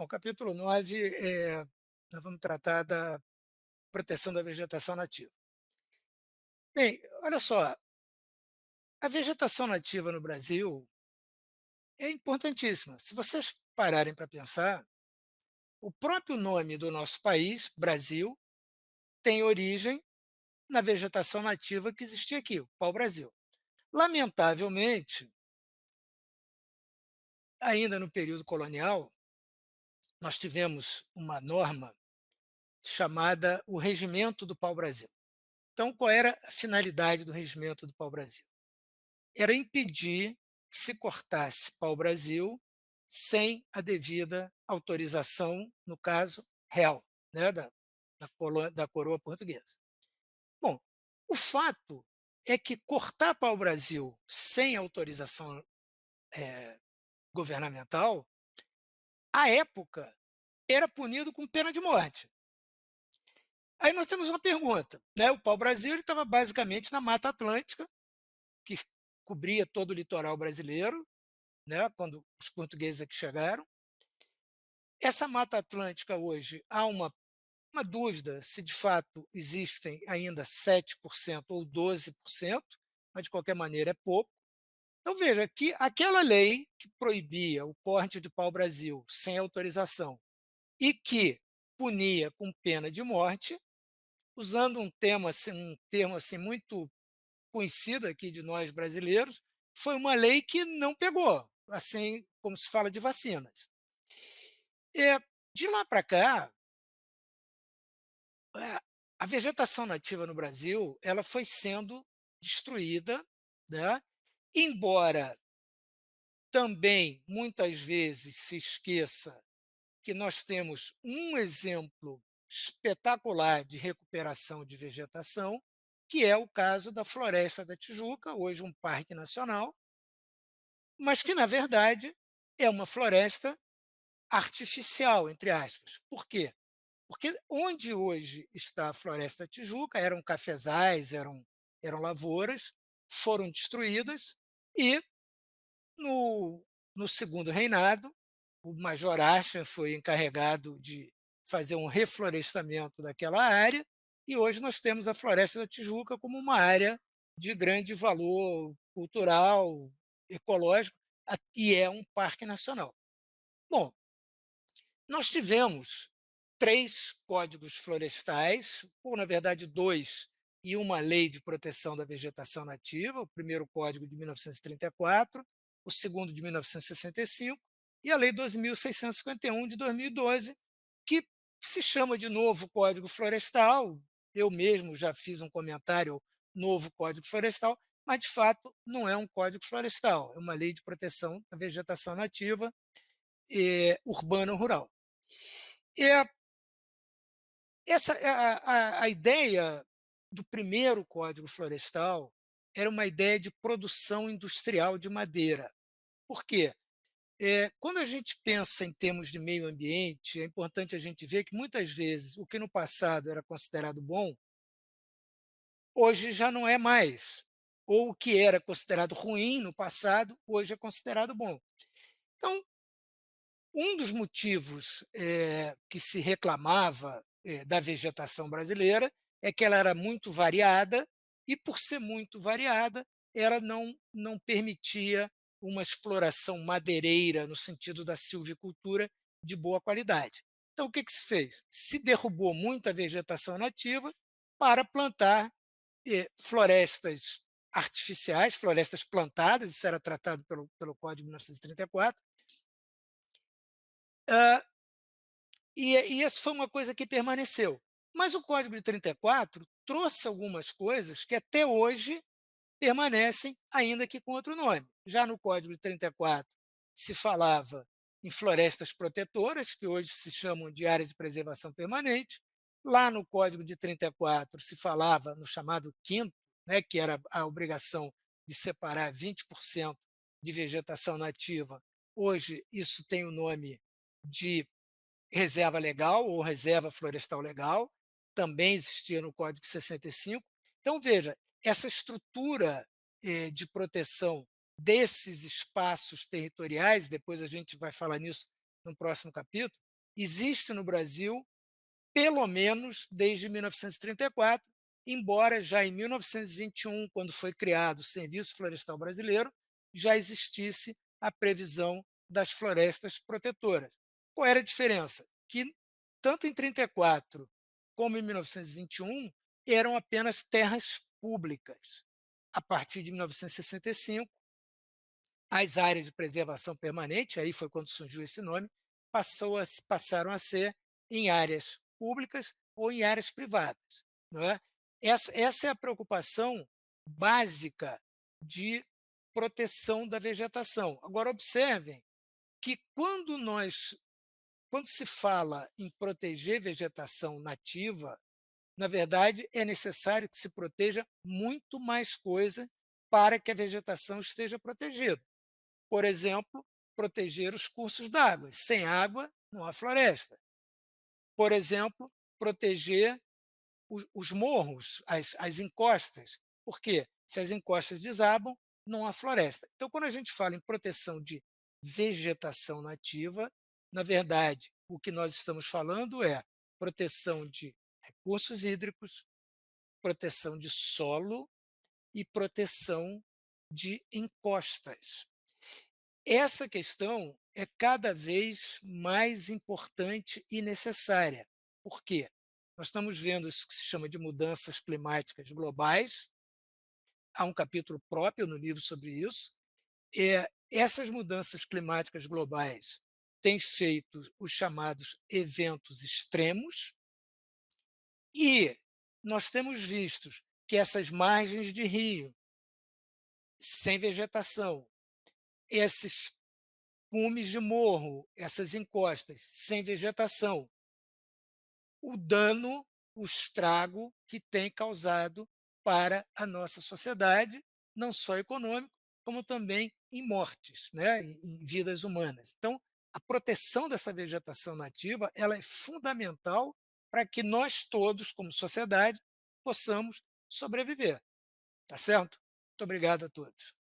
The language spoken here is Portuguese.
Bom, o capítulo 9 nós vamos tratar da proteção da vegetação nativa. Bem, olha só, a vegetação nativa no Brasil é importantíssima. Se vocês pararem para pensar, o próprio nome do nosso país, Brasil, tem origem na vegetação nativa que existia aqui, o pau-brasil. Lamentavelmente, ainda no período colonial, nós tivemos uma norma chamada o Regimento do Pau-Brasil. Então, qual era a finalidade do Regimento do Pau-Brasil? Era impedir que se cortasse pau-brasil sem a devida autorização, no caso, real, né, da coroa portuguesa. Bom, o fato é que cortar pau-brasil sem autorização governamental, à época, era punido com pena de morte. Aí nós temos uma pergunta, né? O pau-brasil estava basicamente na Mata Atlântica, que cobria todo o litoral brasileiro, né, quando os portugueses aqui chegaram. Essa Mata Atlântica hoje há uma dúvida se de fato existem ainda 7% ou 12%, mas de qualquer maneira é pouco. Então veja que aquela lei que proibia o corte de pau-brasil sem autorização e que punia com pena de morte, usando um termo assim muito conhecido aqui de nós brasileiros, foi uma lei que não pegou, assim como se fala de vacinas. É, de lá para cá, eh, a vegetação nativa no Brasil ela foi sendo destruída, né? Embora também muitas vezes se esqueça que nós temos um exemplo espetacular de recuperação de vegetação, que é o caso da Floresta da Tijuca, hoje um parque nacional, mas que, na verdade, é uma floresta artificial, entre aspas. Por quê? Porque onde hoje está a Floresta da Tijuca eram cafezais, eram lavouras, foram destruídas e no, no segundo reinado, o Major Archer foi encarregado de fazer um reflorestamento daquela área e hoje nós temos a Floresta da Tijuca como uma área de grande valor cultural, ecológico e é um parque nacional. Bom, nós tivemos 3 códigos florestais, ou na verdade 2, e uma lei de proteção da vegetação nativa, o primeiro código de 1934, o segundo de 1965 e a lei 12.651 de 2012, que se chama de novo Código Florestal. Eu mesmo já fiz um comentário novo Código Florestal, mas de fato não é um Código Florestal, é uma lei de proteção da vegetação nativa urbana ou rural. É, a ideia do primeiro Código Florestal era uma ideia de produção industrial de madeira. Por quê? Quando a gente pensa em termos de meio ambiente, é importante a gente ver que muitas vezes o que no passado era considerado bom, hoje já não é mais. Ou o que era considerado ruim no passado, hoje é considerado bom. Então, um dos motivos que se reclamava da vegetação brasileira é que ela era muito variada e, por ser muito variada, ela não permitia uma exploração madeireira no sentido da silvicultura de boa qualidade. Então, o que se fez? Se derrubou muita vegetação nativa para plantar florestas artificiais, florestas plantadas, isso era tratado pelo Código de 1934, e essa foi uma coisa que permaneceu. Mas o Código de 34 trouxe algumas coisas que até hoje permanecem, ainda que com outro nome. Já no Código de 34 se falava em florestas protetoras, que hoje se chamam de áreas de preservação permanente. Lá no Código de 34 se falava no chamado quinto, né, que era a obrigação de separar 20% de vegetação nativa. Hoje isso tem o nome de reserva legal ou reserva florestal legal, também existia no Código 65. Então, veja, essa estrutura de proteção desses espaços territoriais, depois a gente vai falar nisso no próximo capítulo, existe no Brasil pelo menos desde 1934, embora já em 1921, quando foi criado o Serviço Florestal Brasileiro, já existisse a previsão das florestas protetoras. Qual era a diferença? Que tanto em 34 como em 1921 eram apenas terras públicas. A partir de 1965, as áreas de preservação permanente, aí foi quando surgiu esse nome, passaram a ser em áreas públicas ou em áreas privadas. Não é? Essa é a preocupação básica de proteção da vegetação. Agora, observem que quando se fala em proteger vegetação nativa, na verdade, é necessário que se proteja muito mais coisa para que a vegetação esteja protegida. Por exemplo, proteger os cursos d'água. Sem água, não há floresta. Por exemplo, proteger os morros, as encostas. Por quê? Se as encostas desabam, não há floresta. Então, quando a gente fala em proteção de vegetação nativa, na verdade, o que nós estamos falando é proteção de recursos hídricos, proteção de solo e proteção de encostas. Essa questão é cada vez mais importante e necessária. Por quê? Nós estamos vendo isso que se chama de mudanças climáticas globais, há um capítulo próprio no livro sobre isso. Essas mudanças climáticas globais têm feito os chamados eventos extremos, e nós temos visto que essas margens de rio sem vegetação, esses cumes de morro, essas encostas sem vegetação, o dano, o estrago que tem causado para a nossa sociedade, não só econômico, como também em mortes, né, em vidas humanas. Então, a proteção dessa vegetação nativa, ela é fundamental para que nós todos, como sociedade, possamos sobreviver. Tá certo? Muito obrigado a todos.